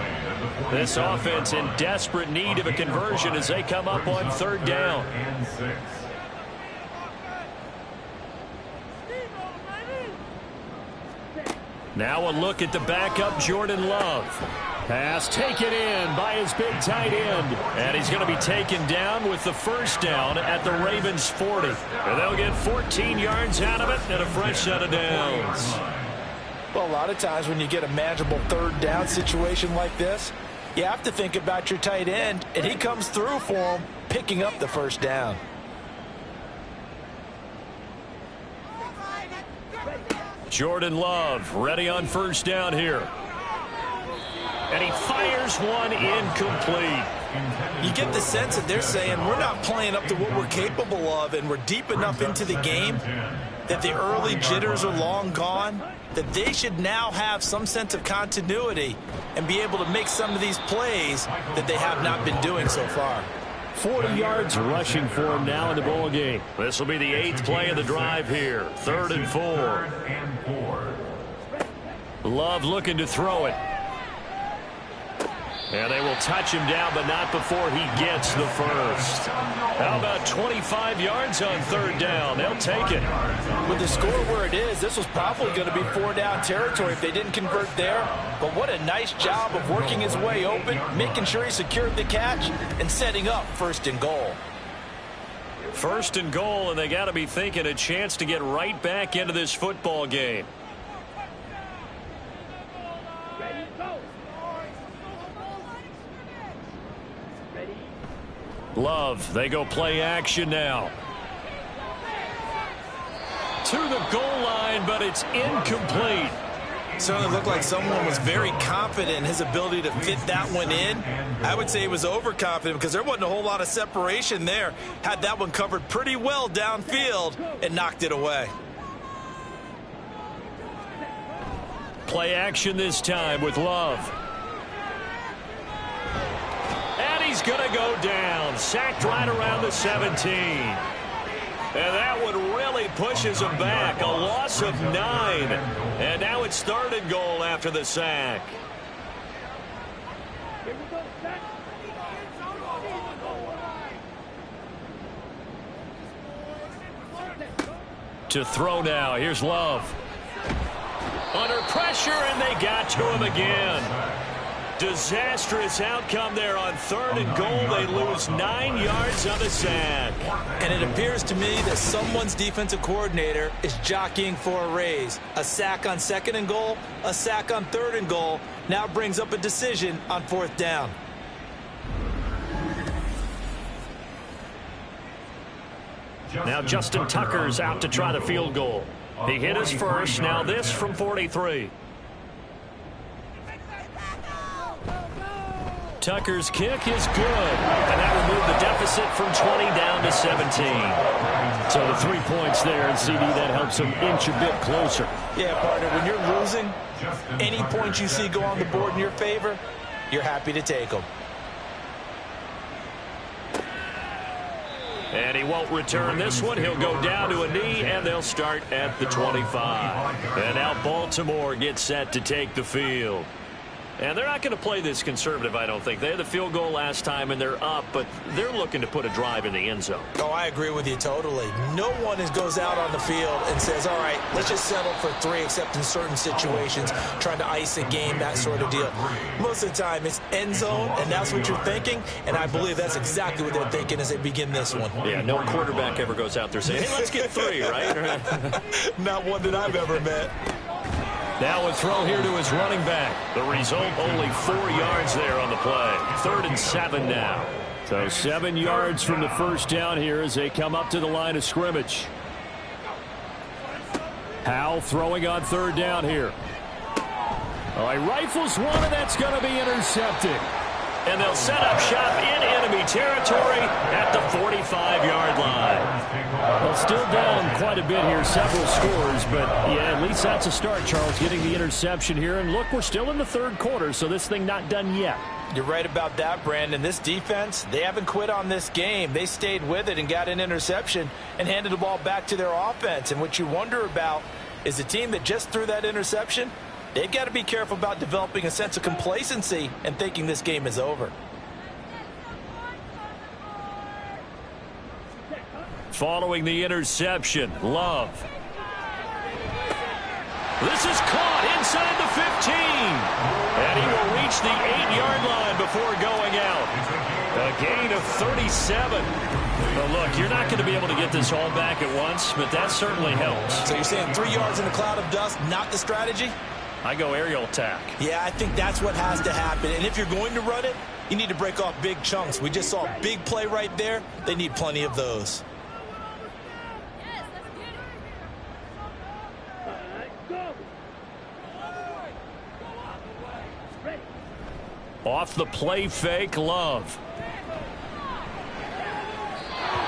This offense in desperate need of a conversion as they come up on 3rd down. Now a look at the backup, Jordan Love. Pass taken in by his big tight end. And he's going to be taken down with the first down at the Ravens' 40. And they'll get 14 yards out of it and a fresh set of downs. Well, a lot of times when you get a manageable 3rd down situation like this, you have to think about your tight end, and he comes through for him, picking up the first down. Jordan Love ready on first down here. And he fires one incomplete. You get the sense that they're saying we're not playing up to what we're capable of, and we're deep enough into the game that the early jitters are long gone, that they should now have some sense of continuity and be able to make some of these plays that they have not been doing so far. 40 yards rushing for him now in the ball game. This will be the 8th play of the drive here. 3rd and 4. Love looking to throw it. And they will touch him down, but not before he gets the first. How about 25 yards on 3rd down? They'll take it. With the score where it is, this was probably going to be 4-down territory if they didn't convert there. But what a nice job of working his way open, making sure he secured the catch, and setting up 1st and goal. First and goal, and they got to be thinking a chance to get right back into this football game. Love, they go play action now. To the goal line, but it's incomplete. Certainly looked like someone was very confident in his ability to fit that one in. I would say he was overconfident because there wasn't a whole lot of separation there. Had that one covered pretty well downfield and knocked it away. Play action this time with Love. And he's going to go down. Sacked right around the 17. And that one really pushes him back. A loss of 9. And now it's 3rd and goal after the sack. To throw now. Here's Love. Under pressure, and they got to him again. Disastrous outcome there on 3rd and goal. They lose 9 yards on the sack. And it appears to me that someone's defensive coordinator is jockeying for a raise. A sack on 2nd and goal, a sack on 3rd and goal. Now brings up a decision on 4th down. Now Justin Tucker's out to try the field goal. He hit his first. Now this from 43. Tucker's kick is good, and that will move the deficit from 20 down to 17. So the 3 points there, and CD, that helps them inch a bit closer. Yeah, partner, when you're losing, any points you see go on the board in your favor, you're happy to take them. And he won't return this one. He'll go down to a knee, and they'll start at the 25. And now Baltimore gets set to take the field. And they're not going to play this conservative, I don't think. They had the field goal last time, and they're up, but they're looking to put a drive in the end zone. Oh, I agree with you totally. No one goes out on the field and says, all right, let's just settle for 3, except in certain situations, trying to ice a game, that sort of deal. Most of the time, it's end zone, and that's what you're thinking, and I believe that's exactly what they're thinking as they begin this one. Yeah, no quarterback ever goes out there saying, hey, let's get 3, right? Not one that I've ever met. Now a throw here to his running back. The result, only 4 yards there on the play. 3rd and 7 now. So 7 yards from the first down here as they come up to the line of scrimmage. Howell throwing on 3rd down here. Oh, he rifles one, and that's going to be intercepted. And they'll set up shop in enemy territory at the 45-yard line. Well, still down quite a bit here, several scores, but yeah, at least that's a start, Charles, getting the interception here. And look, we're still in the 3rd quarter, so this thing not done yet. You're right about that, Brandon. This defense, they haven't quit on this game. They stayed with it and got an interception and handed the ball back to their offense. And what you wonder about is the team that just threw that interception, they've got to be careful about developing a sense of complacency and thinking this game is over. Following the interception, Love. This is caught inside the 15. And he will reach the 8-yard line before going out. A gain of 37. But look, you're not going to be able to get this all back at once, but that certainly helps. So you're saying 3 yards in a cloud of dust, not the strategy? I go aerial attack. Yeah, I think that's what has to happen. And if you're going to run it, you need to break off big chunks. We just saw a big play right there. They need plenty of those. Off the play fake, Love.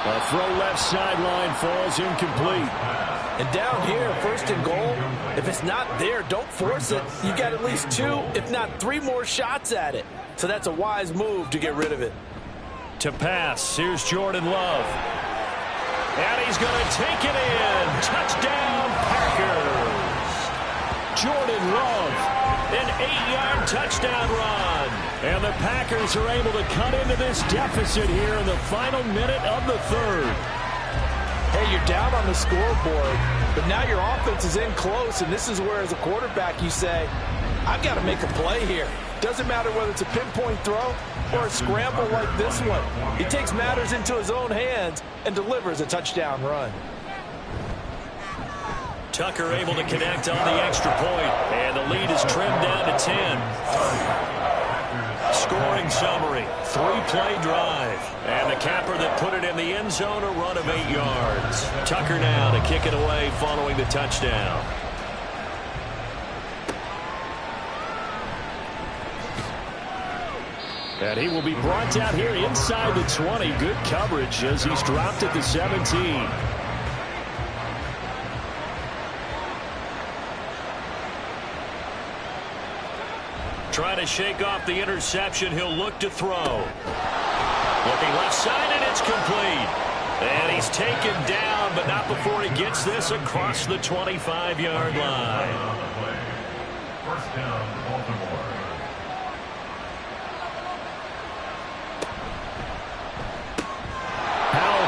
A throw left sideline falls incomplete. And down here, 1st and goal, if it's not there, don't force it. You got at least 2, if not 3 more shots at it. So that's a wise move to get rid of it. To pass, here's Jordan Love. And he's going to take it in. Touchdown, Packers. Jordan Love. An 8-yard touchdown run. And the Packers are able to cut into this deficit here in the final minute of the 3rd. Hey, you're down on the scoreboard, but now your offense is in close, and this is where, as a quarterback, you say, I've got to make a play here. Doesn't matter whether it's a pinpoint throw or a scramble like this one. He takes matters into his own hands and delivers a touchdown run. Tucker able to connect on the extra point, and the lead is trimmed down to 10. Scoring summary, 3-play drive, and the capper that put it in the end zone, a run of 8 yards. Tucker now to kick it away following the touchdown. And he will be brought down here inside the 20. Good coverage as he's dropped at the 17. Trying to shake off the interception. He'll look to throw. Looking left side, and it's complete. And he's taken down, but not before he gets this across the 25-yard line. First down, Baltimore.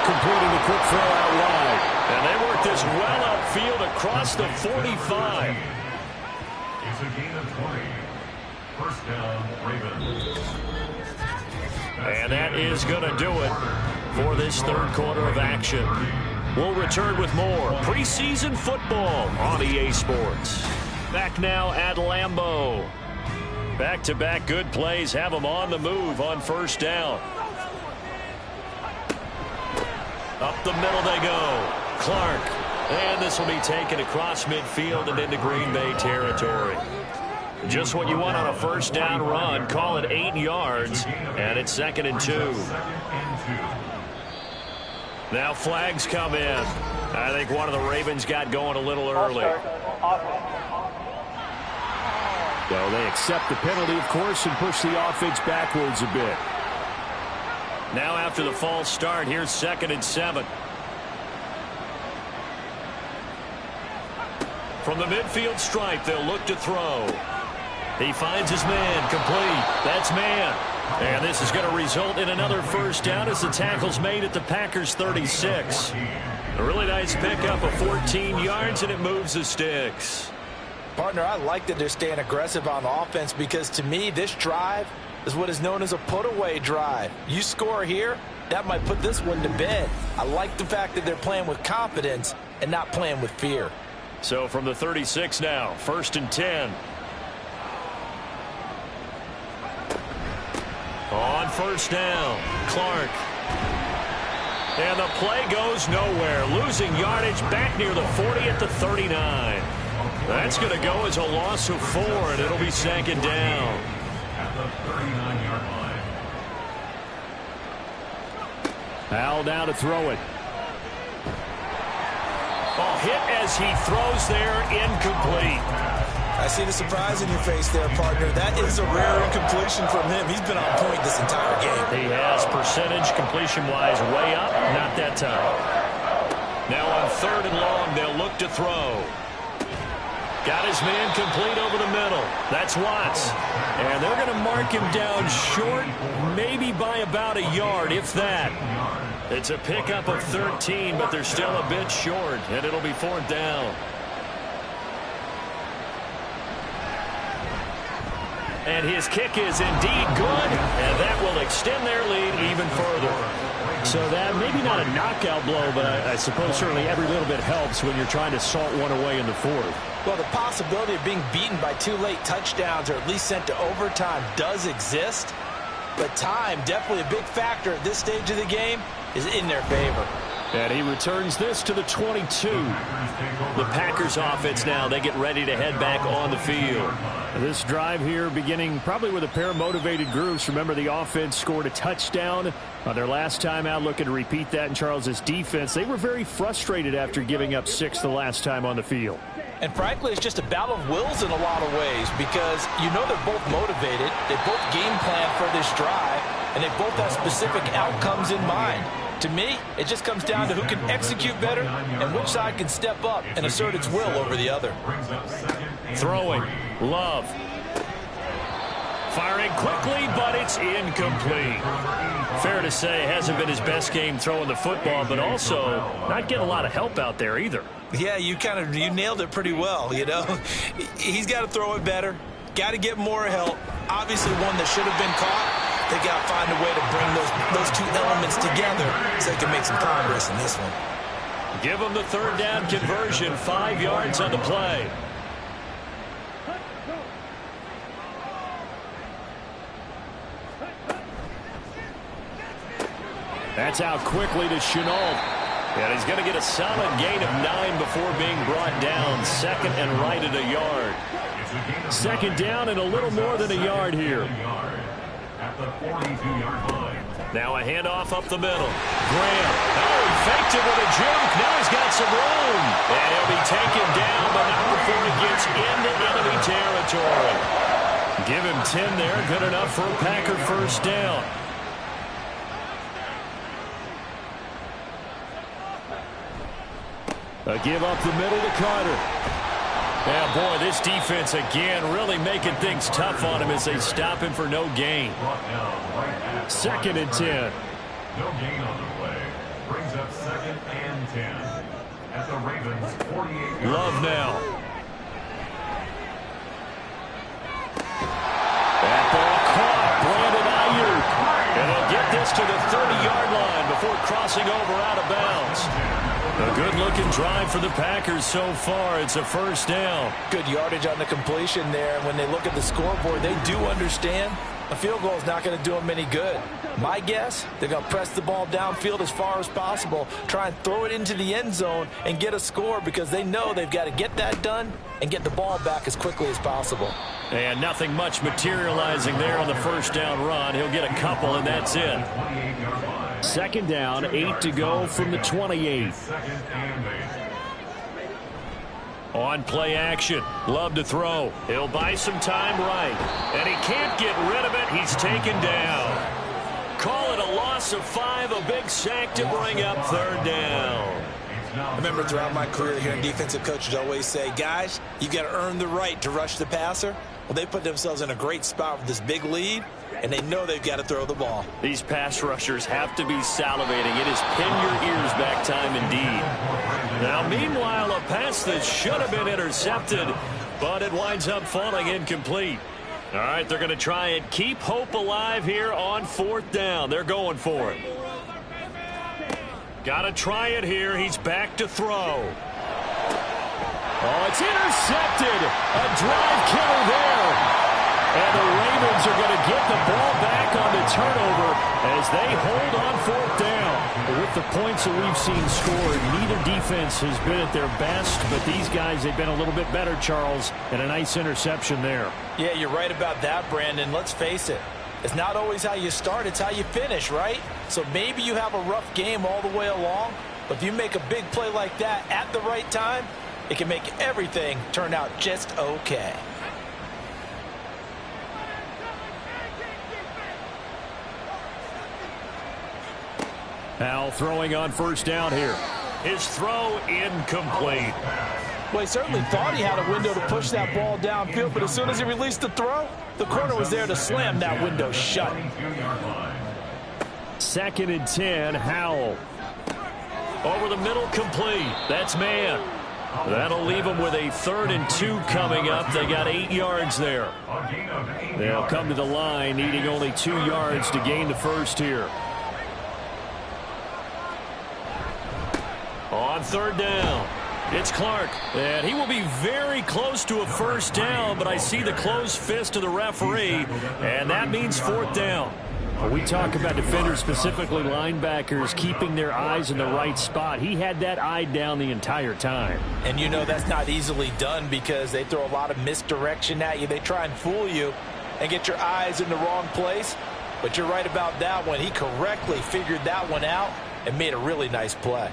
Completing the quick throw out wide. And they work this well upfield across the 45. It's a gain of 20. First down, Ravens. And that is going to do it for this third quarter of action. We'll return with more preseason football on EA Sports. Back now at Lambeau. Back-to-back good plays have them on the move on first down. Up the middle they go. Clark. And this will be taken across midfield and into Green Bay territory. Just what you want on a first down run. Call it 8 yards. And it's 2nd and 2. Now flags come in. I think one of the Ravens got going a little early. Well, they accept the penalty, of course, and push the offense backwards a bit. Now after the false start, here's 2nd and 7. From the midfield stripe, they'll look to throw. He finds his man, complete. That's man. And this is going to result in another first down as the tackle's made at the Packers' 36. A really nice pickup of 14 yards, and it moves the sticks. Partner, I like that they're staying aggressive on the offense because to me, this drive is what is known as a put-away drive. You score here, that might put this one to bed. I like the fact that they're playing with confidence and not playing with fear. So from the 36 now, 1st and 10. On first down, Clark. And the play goes nowhere. Losing yardage back near the 40 at the 39. That's going to go as a loss of 4, and it'll be 2nd down. At the 39-yard line. Al now to throw it. Oh, hit as he throws there, incomplete. I see the surprise in your face there, partner. That is a rare incompletion from him. He's been on point this entire game. He has percentage completion-wise way up, not that time. Now on 3rd and long, they'll look to throw. Got his man complete over the middle. That's Watts. And they're going to mark him down short, maybe by about a yard, if that. It's a pickup of 13, but they're still a bit short, and it'll be 4th down. And his kick is indeed good, and that will extend their lead even further. So that maybe not a knockout blow, but I suppose certainly every little bit helps when you're trying to salt one away in the 4th. Well, the possibility of being beaten by 2 late touchdowns or at least sent to overtime does exist. But time, definitely a big factor at this stage of the game, is in their favor. And he returns this to the 22. The Packers offense now, they get ready to head back on the field. This drive here beginning probably with a pair of motivated groups. Remember, the offense scored a touchdown on their last time out, looking to repeat that in Charles's defense. They were very frustrated after giving up 6 the last time on the field. And frankly, it's just a battle of wills in a lot of ways because you know they're both motivated. They both game plan for this drive, and they both have specific outcomes in mind. To me, it just comes down to who can execute better and which side can step up and assert its will over the other. Throwing. Love. Firing quickly, but it's incomplete. Fair to say, hasn't been his best game throwing the football, but also not getting a lot of help out there either. Yeah, you nailed it pretty well, you know. He's got to throw it better. Got to get more help. Obviously one that should have been caught. They got to find a way to bring those two elements together so they can make some progress in this one. Give them the third down conversion, 5 yards on the play. That's out quickly to Chenault. And he's going to get a solid gain of 9 before being brought down. Second and right at a yard. Second down and a little more than a yard here. At the 42-yard line. Now a handoff up the middle. Graham. Oh, he faked it with a juke. Now he's got some room. And he'll be taken down, but not before he gets into enemy territory. Give him 10 there. Good enough for a Packer first down. A give up the middle to Carter. Yeah, boy, this defense again really making things tough on him as they stop him for no gain. Second and 10. No gain on the play. Brings up second and 10. At the Ravens 48. Love now. That ball caught. Brandon Ayuk. And he'll get this to the 30-yard line before crossing over out of bounds. A good-looking drive for the Packers so far. It's a first down. Good yardage on the completion there. When they look at the scoreboard, they do understand a field goal is not going to do them any good. My guess, they're going to press the ball downfield as far as possible, try and throw it into the end zone and get a score because they know they've got to get that done and get the ball back as quickly as possible. And nothing much materializing there on the first down run. He'll get a couple, and that's it. Second down, 8 to go from the 28. On play action. Love to throw. He'll buy some time right. And he can't get rid of it. He's taken down. Call it a loss of 5. A big sack to bring up third down. I remember throughout my career hearing defensive coaches always say, guys, you got to earn the right to rush the passer. Well, they put themselves in a great spot with this big lead, and they know they've got to throw the ball. These pass rushers have to be salivating. It is pin your ears back time indeed. Now, meanwhile, a pass that should have been intercepted, but it winds up falling incomplete. All right, they're going to try and keep hope alive here on fourth down. They're going for it. Got to try it here. He's back to throw. Oh, it's intercepted. A drive killer there. And the Ravens are going to get the ball back on the turnover as they hold on fourth down. With the points that we've seen scored, neither defense has been at their best, but these guys, they've been a little bit better, Charles, and a nice interception there. Yeah, you're right about that, Brandon. Let's face it. It's not always how you start, it's how you finish, right? So maybe you have a rough game all the way along, but if you make a big play like that at the right time, it can make everything turn out just okay. Now throwing on first down here. His throw incomplete. Well, he certainly thought he had a window to push that ball downfield, but as soon as he released the throw, the corner was there to slam that window shut. Second and 10, Howell. Over the middle, complete. That's man. That'll leave them with a 3rd and 2 coming up. They got 8 yards there. They'll come to the line, needing only 2 yards to gain the first here. On third down, it's Clark. And he will be very close to a first down, but I see the closed fist of the referee, and that means fourth down. When we talk about defenders, specifically linebackers, keeping their eyes in the right spot, he had that eye down the entire time. And you know that's not easily done because they throw a lot of misdirection at you. They try and fool you and get your eyes in the wrong place. But you're right about that one. He correctly figured that one out and made a really nice play.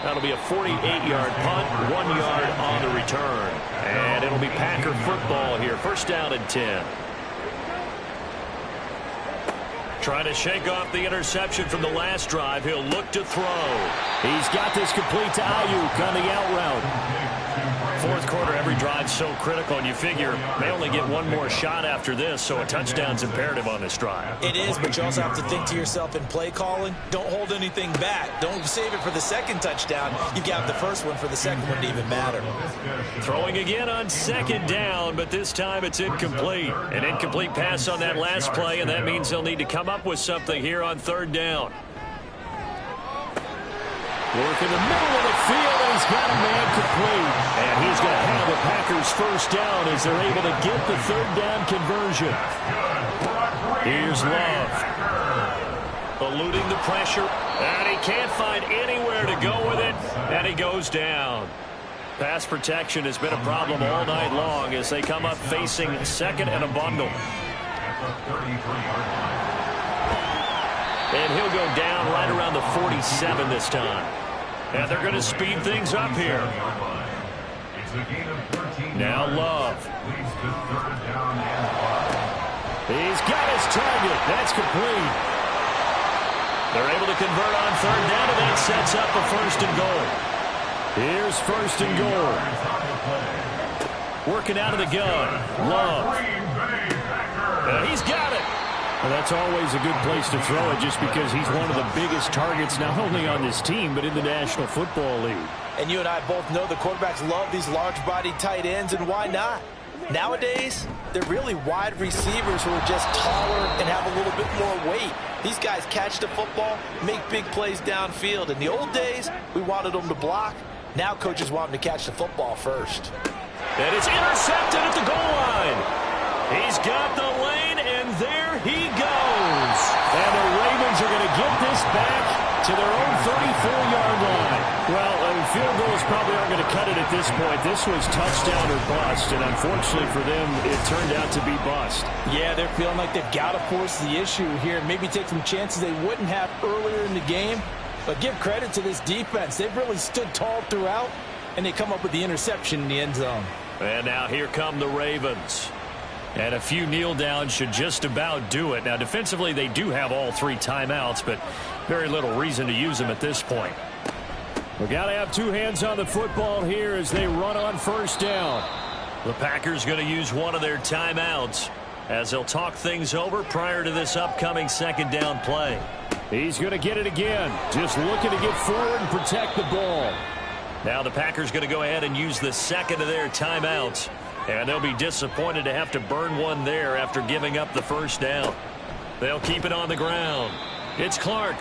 That'll be a 48-yard punt, 1 yard on the return. And it'll be Packer football here. First down and 10. Trying to shake off the interception from the last drive. He'll look to throw. He's got this complete to Ayuk on the out route. fourth quarter, every drive's so critical, and you figure they only get one more shot after this, so a touchdown's imperative on this drive. It is, but you also have to think to yourself in play calling, don't hold anything back. Don't save it for the second touchdown. You've got the first one for the second one to even matter. Throwing again on second down, but this time it's incomplete. An incomplete pass on that last play, and that means they'll need to come up with something here on third down. Work in the middle of the field, and he's got a man complete. And he's going to have the Packers first down as they're able to get the third down conversion. Here's Love. Eluding the pressure, and he can't find anywhere to go with it, and he goes down. Pass protection has been a problem all night long as they come up facing second and a bundle. And he'll go down right around the 47 this time. And they're going to speed things up here. Now Love. He's got his target. That's complete. They're able to convert on third down, and that sets up a first and goal. Here's first and goal. Working out of the gun. Love. And he's got it. Well, that's always a good place to throw it just because he's one of the biggest targets not only on this team but in the National Football League. And you and I both know the quarterbacks love these large-bodied tight ends, and why not? Nowadays, they're really wide receivers who are just taller and have a little bit more weight. These guys catch the football, make big plays downfield. In the old days, we wanted them to block. Now coaches want them to catch the football first. And it's intercepted at the goal line. He's got the lane, and there he goes. And the Ravens are going to get this back to their own 34-yard line. Well, field goals probably aren't going to cut it at this point. This was touchdown or bust, and unfortunately for them, it turned out to be bust. Yeah, they're feeling like they've got to force the issue here, maybe take some chances they wouldn't have earlier in the game. But give credit to this defense. They've really stood tall throughout, and they come up with the interception in the end zone. And now here come the Ravens. And a few kneel downs should just about do it. Now, defensively, they do have all three timeouts, but very little reason to use them at this point. We got to have two hands on the football here as they run on first down. The Packers going to use one of their timeouts as they'll talk things over prior to this upcoming second down play. He's going to get it again, just looking to get forward and protect the ball. Now the Packers going to go ahead and use the second of their timeouts. And they'll be disappointed to have to burn one there after giving up the first down. They'll keep it on the ground. It's Clark.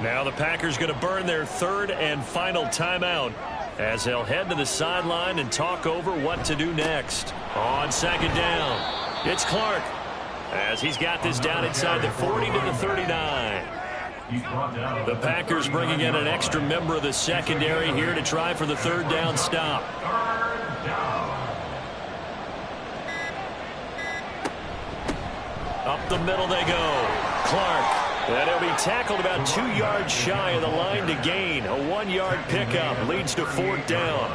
Now the Packers going to burn their third and final timeout as they'll head to the sideline and talk over what to do next. On second down, it's Clark as he's got this down inside the 40 to the 39. The Packers bringing in an extra member of the secondary here to try for the third down stop. Up the middle they go. Clark. And he'll be tackled about 2 yards shy of the line to gain. A 1-yard pickup leads to fourth down.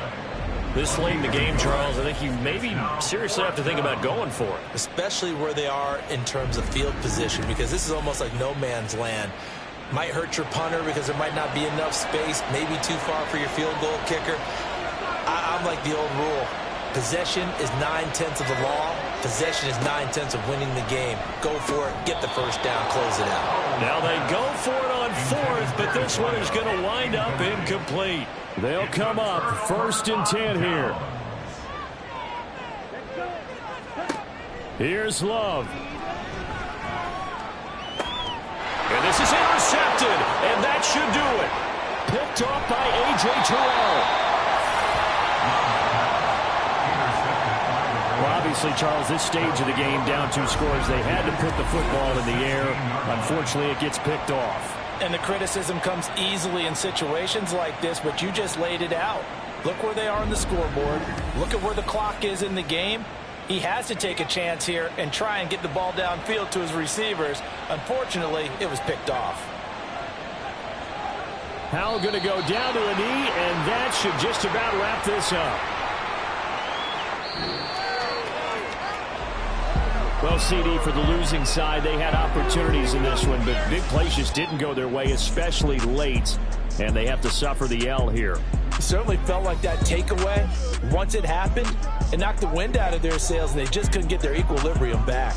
This late in the game, Charles, I think you maybe seriously have to think about going for it. Especially where they are in terms of field position, because this is almost like no man's land. Might hurt your punter because there might not be enough space, maybe too far for your field goal kicker. I'm like the old rule. Possession is 9/10 of the law. Possession is 9/10 of winning the game. Go for it, get the first down, close it out. Now they go for it on fourth, but this one is going to wind up incomplete. They'll come up first and 10 here. Here's Love. And this is intercepted, and that should do it. Picked off by A.J. Terrell. Well, obviously, Charles, this stage of the game, down 2 scores, they had to put the football in the air. Unfortunately, it gets picked off. And the criticism comes easily in situations like this, but you just laid it out. Look where they are on the scoreboard. Look at where the clock is in the game. He has to take a chance here and try and get the ball downfield to his receivers. Unfortunately, it was picked off. Howell going to go down to a knee, and that should just about wrap this up. Well, CD, for the losing side, they had opportunities in this one, but big plays just didn't go their way, especially late, and they have to suffer the L here. certainly felt like that takeaway, once it happened, it knocked the wind out of their sails, and they just couldn't get their equilibrium back.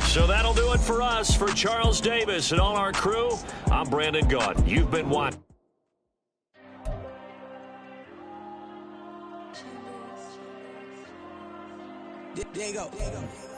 So that'll do it for us. For Charles Davis and all our crew, I'm Brandon Gaudin. You've been watching. There you go.